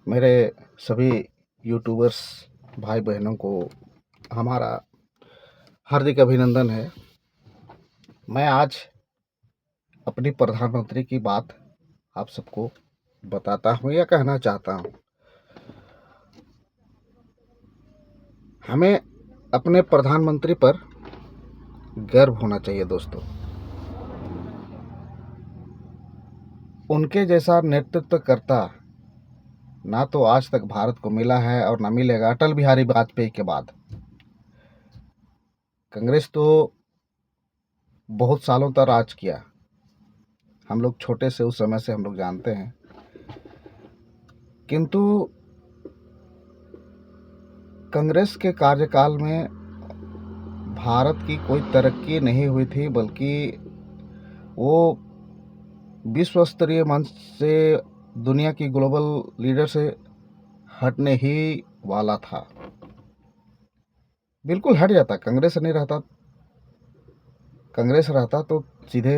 मेरे सभी यूट्यूबर्स भाई बहनों को हमारा हार्दिक अभिनंदन है। मैं आज अपनी प्रधानमंत्री की बात आप सबको बताता हूँ या कहना चाहता हूँ। हमें अपने प्रधानमंत्री पर गर्व होना चाहिए दोस्तों। उनके जैसा नेतृत्व करता ना तो आज तक भारत को मिला है और ना मिलेगा। अटल बिहारी वाजपेयी के बाद कांग्रेस तो बहुत सालों तक राज किया। हम लोग छोटे से उस समय से हम लोग जानते हैं, किंतु कांग्रेस के कार्यकाल में भारत की कोई तरक्की नहीं हुई थी, बल्कि वो विश्व स्तरीय मंच से, दुनिया की ग्लोबल लीडर से हटने ही वाला था। बिल्कुल हट जाता। कांग्रेस रहता तो सीधे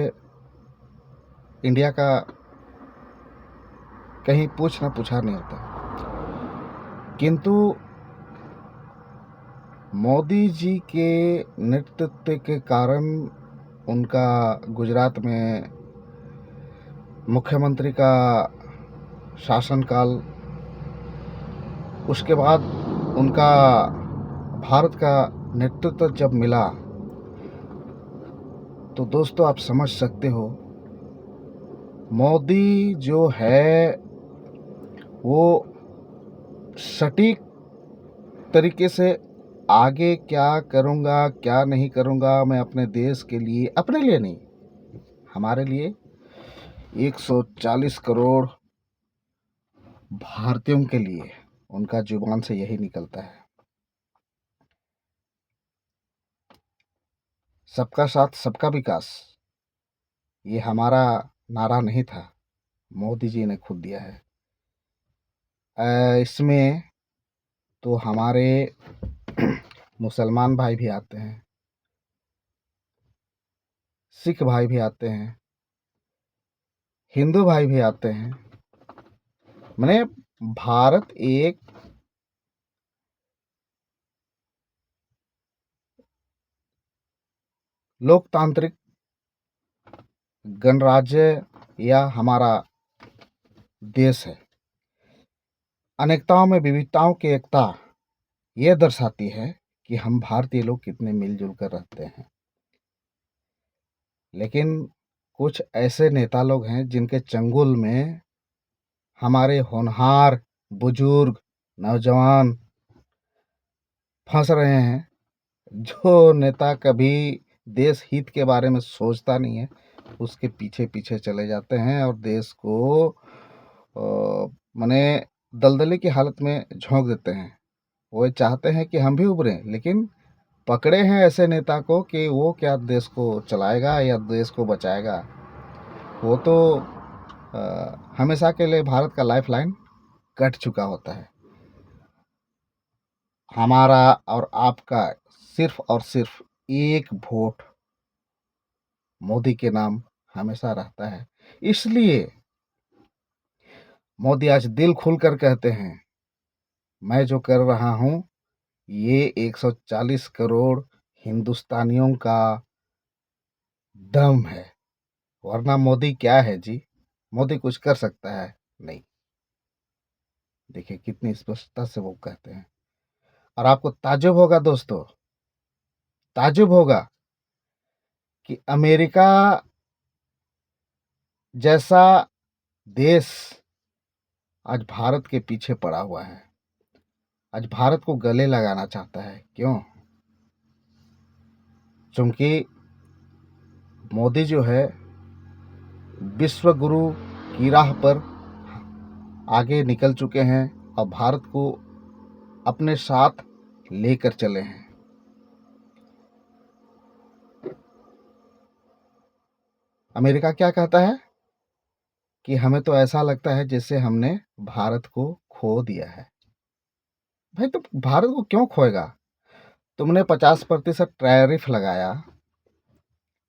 इंडिया का कहीं पूछ ना पूछा नहीं होता। किंतु मोदी जी के नेतृत्व के कारण उनका गुजरात में मुख्यमंत्री का शासनकाल, उसके बाद उनका भारत का नेतृत्व जब मिला, तो दोस्तों आप समझ सकते हो मोदी जो है वो सटीक तरीके से आगे क्या करूँगा क्या नहीं करूँगा, मैं अपने देश के लिए, अपने लिए नहीं, हमारे लिए 140 करोड़ भारतीयों के लिए उनका जुबान से यही निकलता है। सबका साथ सबका विकास, ये हमारा नारा नहीं था, मोदी जी ने खुद दिया है। इसमें तो हमारे मुसलमान भाई भी आते हैं, सिख भाई भी आते हैं, हिंदू भाई भी आते हैं। मैंने भारत एक लोकतांत्रिक गणराज्य या हमारा देश है। अनेकताओं में विविधताओं की एकता ये दर्शाती है कि हम भारतीय लोग कितने मिलजुल कर रहते हैं। लेकिन कुछ ऐसे नेता लोग हैं जिनके चंगुल में हमारे होनहार बुजुर्ग नौजवान फंस रहे हैं। जो नेता कभी देश हित के बारे में सोचता नहीं है, उसके पीछे पीछे चले जाते हैं और देश को माने दलदली की हालत में झोंक देते हैं। वो चाहते हैं कि हम भी उभरें, लेकिन पकड़े हैं ऐसे नेता को कि वो क्या देश को चलाएगा या देश को बचाएगा। वो तो हमेशा के लिए भारत का लाइफलाइन कट चुका होता है। हमारा और आपका सिर्फ और सिर्फ एक वोट मोदी के नाम हमेशा रहता है। इसलिए मोदी आज दिल खुलकर कहते हैं, मैं जो कर रहा हूं ये 140 करोड़ हिंदुस्तानियों का दम है। वरना मोदी क्या है जी? मोदी कुछ कर सकता है? नहीं। देखिए कितनी स्पष्टता से वो कहते हैं। और आपको ताज्जुब होगा दोस्तों, ताज्जुब होगा कि अमेरिका जैसा देश आज भारत के पीछे पड़ा हुआ है, आज भारत को गले लगाना चाहता है। क्यों? क्योंकि मोदी जो है विश्व गुरु की राह पर आगे निकल चुके हैं और भारत को अपने साथ लेकर चले हैं। अमेरिका क्या कहता है कि हमें तो ऐसा लगता है जैसे हमने भारत को खो दिया है। भाई तो भारत को क्यों खोएगा? तुमने 50% टैरिफ लगाया।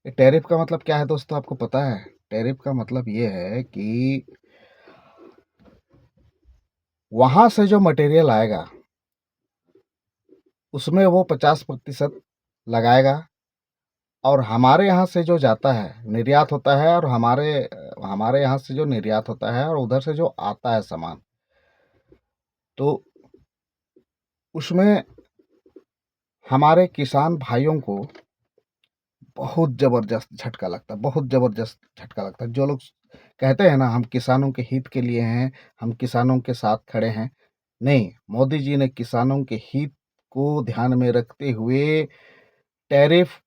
टैरिफ का मतलब क्या है दोस्तों, आपको पता है? टैरिफ का मतलब ये है कि वहाँ से जो मटेरियल आएगा उसमें वो 50% लगाएगा, और हमारे यहाँ से जो जाता है निर्यात होता है, और हमारे यहाँ से जो निर्यात होता है और उधर से जो आता है सामान, तो उसमें हमारे किसान भाइयों को बहुत ज़बरदस्त झटका लगता है, बहुत ज़बरदस्त झटका लगता है। जो लोग कहते हैं ना हम किसानों के हित के लिए हैं, हम किसानों के साथ खड़े हैं, नहीं, मोदी जी ने किसानों के हित को ध्यान में रखते हुए टैरिफ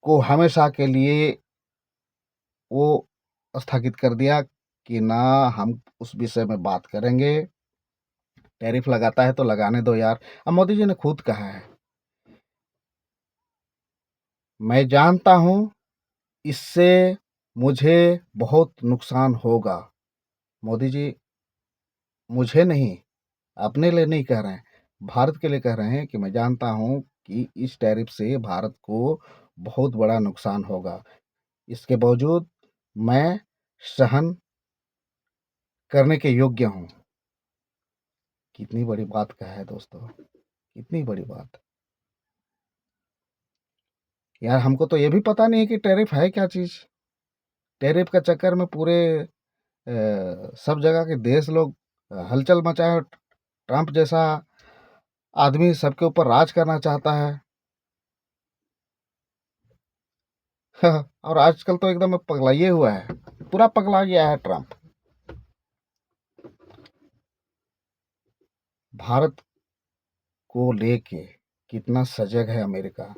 को हमेशा के लिए वो स्थगित कर दिया कि ना, हम उस विषय में बात करेंगे। टैरिफ लगाता है तो लगाने दो यार। अब मोदी जी ने खुद कहा है, मैं जानता हूँ इससे मुझे बहुत नुकसान होगा। मोदी जी मुझे नहीं, अपने लिए नहीं कह रहे हैं, भारत के लिए कह रहे हैं कि मैं जानता हूँ कि इस टैरिफ से भारत को बहुत बड़ा नुकसान होगा। इसके बावजूद मैं सहन करने के योग्य हूँ। कितनी बड़ी बात कहा है दोस्तों, कितनी बड़ी बात। यार हमको तो ये भी पता नहीं है कि टैरिफ है क्या चीज़। टैरिफ के चक्कर में पूरे सब जगह के देश लोग हलचल मचाए। ट्रंप जैसा आदमी सबके ऊपर राज करना चाहता है। और आजकल तो एकदम पगलाइए हुआ है, पूरा पगला गया है ट्रंप। भारत को लेके कितना सजग है अमेरिका।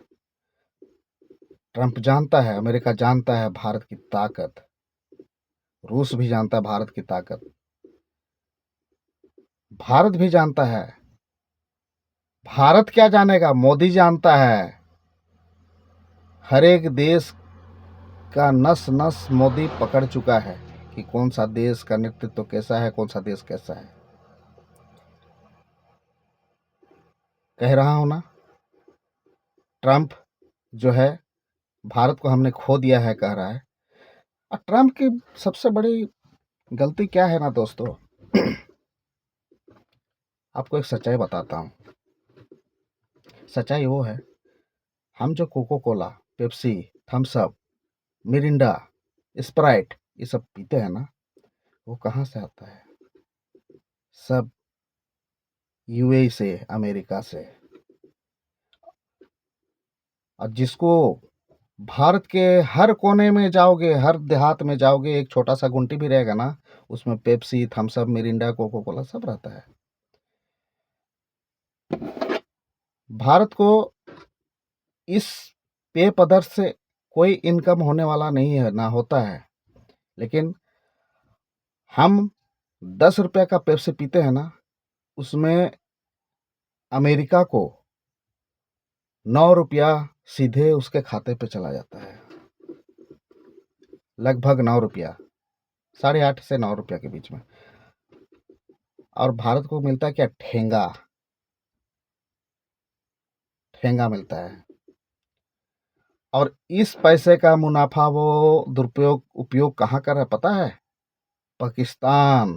ट्रंप जानता है, अमेरिका जानता है भारत की ताकत, रूस भी जानता है भारत की ताकत, भारत भी जानता है। भारत क्या जानेगा, मोदी जानता है। हर एक देश का नस नस मोदी पकड़ चुका है कि कौन सा देश का नेतृत्व कैसा है, कौन सा देश कैसा है। कह रहा हूं ना, ट्रंप जो है भारत को हमने खो दिया है कह रहा है। और ट्रंप की सबसे बड़ी गलती क्या है ना दोस्तों, आपको एक सच्चाई बताता हूँ। सच्चाई वो है, हम जो Coca Cola, Pepsi, Thums Up, Mirinda, Sprite ये सब पीते हैं ना, वो कहाँ से आता है? सब यूएई से, अमेरिका से। और जिसको भारत के हर कोने में जाओगे, हर देहात में जाओगे, एक छोटा सा गुंटी भी रहेगा ना, उसमें Pepsi, Thums Up, Mirinda, Coca Cola सब रहता है। भारत को इस पेय पदार्थ से कोई इनकम होने वाला नहीं है, ना होता है। लेकिन हम 10 रुपये का पेप्सी पीते हैं ना, उसमें अमेरिका को 9 रुपया सीधे उसके खाते पे चला जाता है। लगभग 9 रुपया, 8.5 से 9 रुपया के बीच में। और भारत को मिलता है क्या? ठेंगा, ठेंगा मिलता है। और इस पैसे का मुनाफा वो दुरुपयोग उपयोग कहाँ कर रहा है पता है? पाकिस्तान।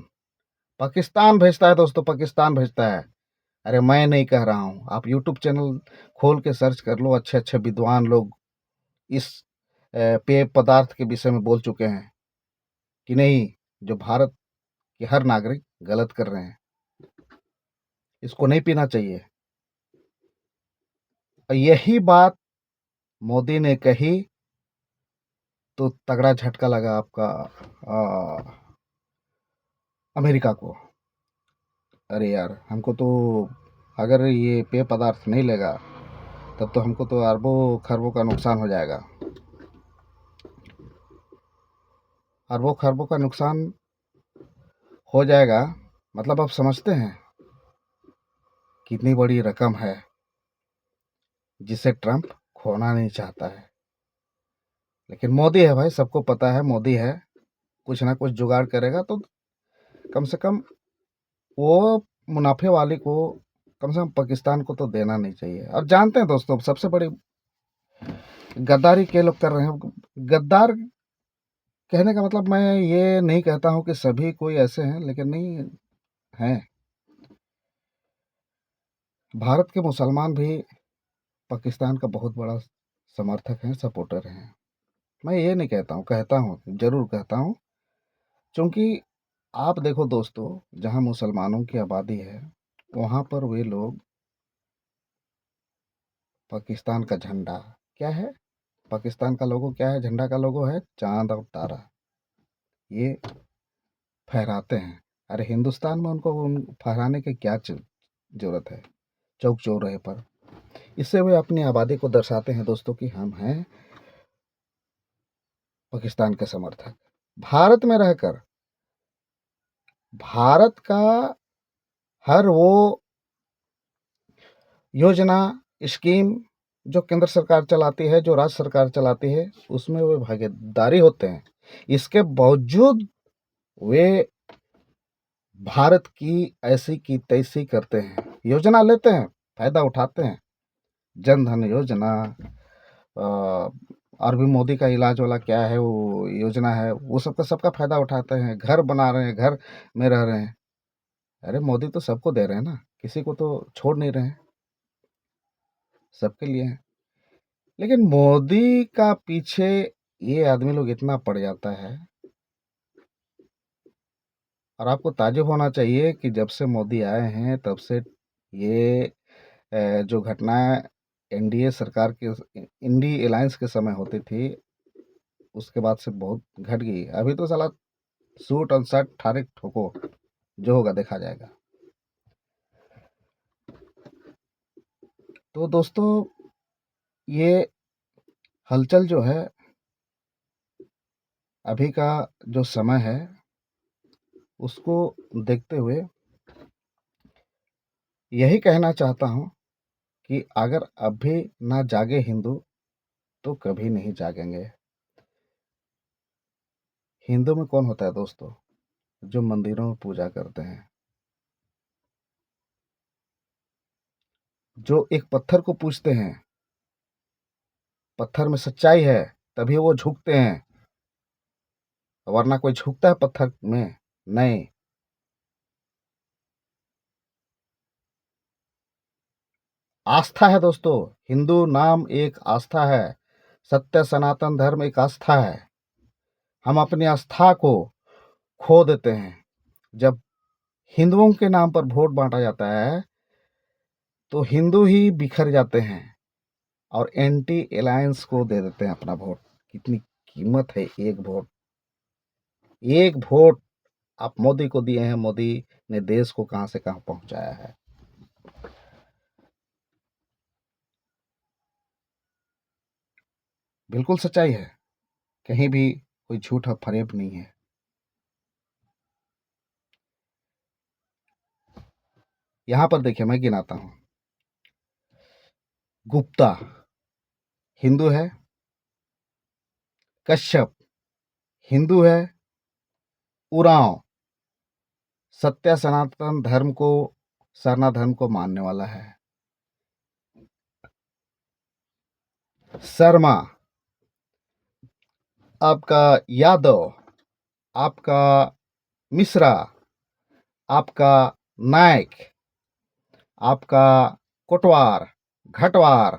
पाकिस्तान भेजता है दोस्तों, पाकिस्तान भेजता है। अरे मैं नहीं कह रहा हूँ, आप यूट्यूब चैनल खोल के सर्च कर लो, अच्छे अच्छे विद्वान लोग इस पेय पदार्थ के विषय में बोल चुके हैं कि नहीं, जो भारत के हर नागरिक गलत कर रहे हैं, इसको नहीं पीना चाहिए। और यही बात मोदी ने कही तो तगड़ा झटका लगा आपका अमेरिका को। अरे यार, हमको तो अगर ये पेय पदार्थ नहीं लेगा तब तो हमको तो अरबों खरबों का नुकसान हो जाएगा। अरबों खरबों का नुकसान हो जाएगा, मतलब आप समझते हैं कितनी बड़ी रकम है जिसे ट्रंप खोना नहीं चाहता है। लेकिन मोदी है भाई, सबको पता है मोदी है, कुछ ना कुछ जुगाड़ करेगा तो कम से कम वो मुनाफे वाले को, कम से कम पाकिस्तान को तो देना नहीं चाहिए। और जानते हैं दोस्तों, सबसे बड़ी गद्दारी के लोग कर रहे हैं। गद्दार कहने का मतलब, मैं ये नहीं कहता हूँ कि सभी कोई ऐसे हैं, लेकिन नहीं, हैं। भारत के मुसलमान भी पाकिस्तान का बहुत बड़ा समर्थक हैं, सपोर्टर हैं। मैं ये नहीं कहता हूँ, कहता हूँ, ज़रूर कहता हूँ, क्योंकि आप देखो दोस्तों, जहाँ मुसलमानों की आबादी है, वहाँ पर वे लोग पाकिस्तान का झंडा क्या है? पाकिस्तान का लोगो क्या है? झंडा का लोगो है चाँद और तारा। ये फहराते हैं। अरे हिंदुस्तान में उनको उन फहराने की क्या ज़रूरत है चौक चौराहे पर? इससे वे अपनी आबादी को दर्शाते हैं दोस्तों कि हम हैं पाकिस्तान के समर्थक। भारत में रहकर भारत का हर वो योजना, स्कीम जो केंद्र सरकार चलाती है, जो राज्य सरकार चलाती है, उसमें वे भागीदारी होते हैं। इसके बावजूद वे भारत की ऐसी की तैसी करते हैं, योजना लेते हैं, फ़ायदा उठाते हैं। जन धन योजना, और भी मोदी का इलाज वाला क्या है वो योजना है, वो सबका फ़ायदा उठाते हैं। घर बना रहे हैं, घर में रह रहे हैं। अरे मोदी तो सबको दे रहे हैं ना, किसी को तो छोड़ नहीं रहे हैं, सबके लिए है। लेकिन मोदी का पीछे ये आदमी लोग इतना पड़ जाता है, और आपको ताज्जुब होना चाहिए कि जब से मोदी आए हैं तब से ये जो घटनाएं एनडीए सरकार के इंडी अलायंस के समय होती थी, उसके बाद से बहुत घट गई। अभी तो साला सूट और शर्ट ठारे ठोको, जो होगा देखा जाएगा। तो दोस्तों, ये हलचल जो है, अभी का जो समय है, उसको देखते हुए यही कहना चाहता हूँ कि अगर अभी ना जागे हिंदू तो कभी नहीं जागेंगे। हिंदू में कौन होता है दोस्तों? जो मंदिरों में पूजा करते हैं, जो एक पत्थर को पूजते हैं, पत्थर में सच्चाई है तभी वो झुकते हैं, वरना कोई झुकता है पत्थर में? नहीं। आस्था है दोस्तों, हिंदू नाम एक आस्था है, सत्य सनातन धर्म एक आस्था है। हम अपनी आस्था को खो देते हैं। जब हिंदुओं के नाम पर वोट बांटा जाता है तो हिंदू ही बिखर जाते हैं और एंटी अलायंस को दे देते हैं अपना वोट। कितनी कीमत है एक वोट? एक वोट आप मोदी को दिए हैं, मोदी ने देश को कहां से कहां पहुंचाया है। बिल्कुल सच्चाई है, कहीं भी कोई झूठ और फरेब नहीं है। यहां पर देखिए, मैं गिनाता हूं। गुप्ता हिंदू है, कश्यप हिंदू है, उरांव सत्य सनातन धर्म को, सरना धर्म को मानने वाला है, शर्मा, आपका यादव, आपका मिश्रा, आपका नायक, आपका कोटवार, घटवार,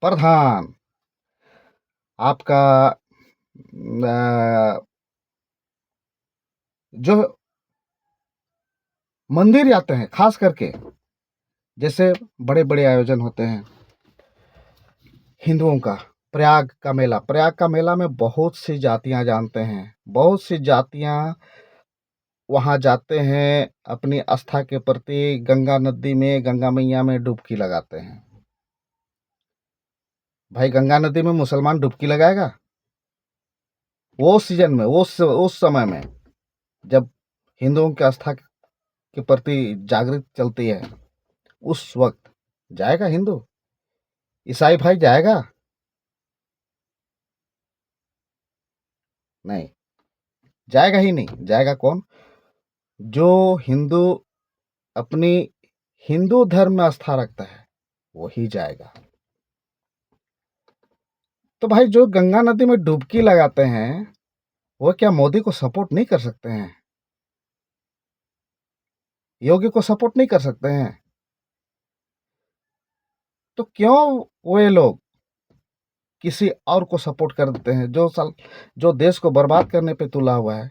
प्रधान, आपका जो मंदिर जाते हैं, खास करके जैसे बड़े बड़े आयोजन होते हैं हिंदुओं का, प्रयाग का मेला में बहुत सी जातियां जानते हैं, बहुत सी जातियां वहां जाते हैं, अपनी आस्था के प्रति गंगा नदी में, गंगा मैया में डुबकी लगाते हैं। भाई गंगा नदी में मुसलमान डुबकी लगाएगा? वो सीजन में, उस समय में जब हिंदुओं की आस्था के प्रति जागृत चलती है, उस वक्त जाएगा हिंदू? ईसाई भाई जाएगा? नहीं, जाएगा ही नहीं। जाएगा कौन? जो हिंदू अपनी हिंदू धर्म में आस्था रखता है, वही जाएगा। तो भाई जो गंगा नदी में डुबकी लगाते हैं, वो क्या मोदी को सपोर्ट नहीं कर सकते हैं? योगी को सपोर्ट नहीं कर सकते हैं? तो क्यों वे लोग किसी और को सपोर्ट कर देते हैं जो देश को बर्बाद करने पे तुला हुआ है?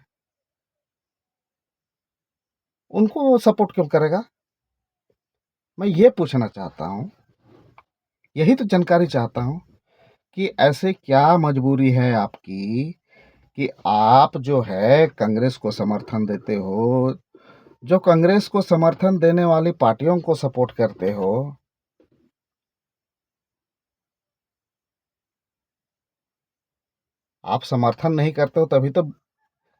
उनको वो सपोर्ट क्यों करेगा? मैं ये पूछना चाहता हूँ, यही तो जानकारी चाहता हूँ कि ऐसे क्या मजबूरी है आपकी कि आप जो है कांग्रेस को समर्थन देते हो, जो कांग्रेस को समर्थन देने वाली पार्टियों को सपोर्ट करते हो। आप समर्थन नहीं करते हो तभी तो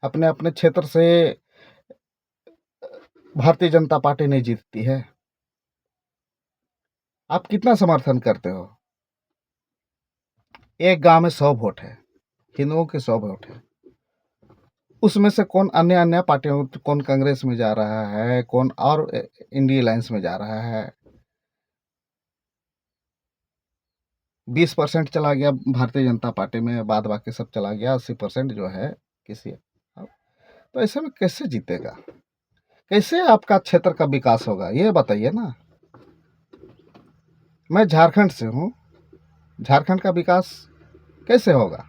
अपने अपने क्षेत्र से भारतीय जनता पार्टी नहीं जीतती है। आप कितना समर्थन करते हो? एक गांव में 100 वोट है, हिंदुओं के 100 वोट है। उसमें से कौन अन्य अन्य पार्टियों, कौन कांग्रेस में जा रहा है, कौन और इंडिया अलायंस में जा रहा है। 20% चला गया भारतीय जनता पार्टी में, बाद बाकी सब चला गया, 80% जो है किसी। तो ऐसे में कैसे जीतेगा? कैसे आपका क्षेत्र का विकास होगा, ये बताइए ना। मैं झारखंड से हूँ, झारखंड का विकास कैसे होगा?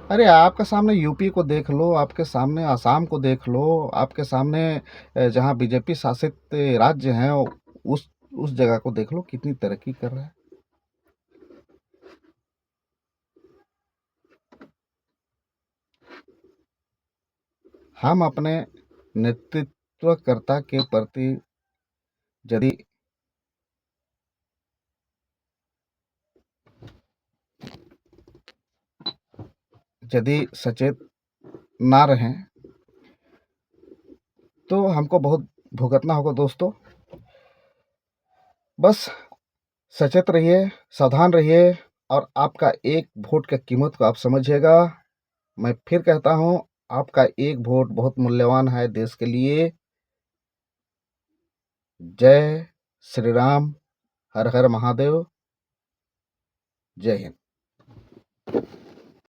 अरे आपके सामने यूपी को देख लो, आपके सामने आसाम को देख लो, आपके सामने जहाँ बीजेपी शासित राज्य हैं उस जगह को देख लो, कितनी तरक्की कर रहा है। हम अपने नेतृत्वकर्ता के प्रति यदि यदि सचेत ना रहें तो हमको बहुत भुगतना होगा दोस्तों। बस सचेत रहिए, सावधान रहिए और आपका एक वोट की कीमत को आप समझिएगा। मैं फिर कहता हूँ, आपका एक वोट बहुत मूल्यवान है देश के लिए। जय श्री राम, हर हर महादेव, जय हिंद।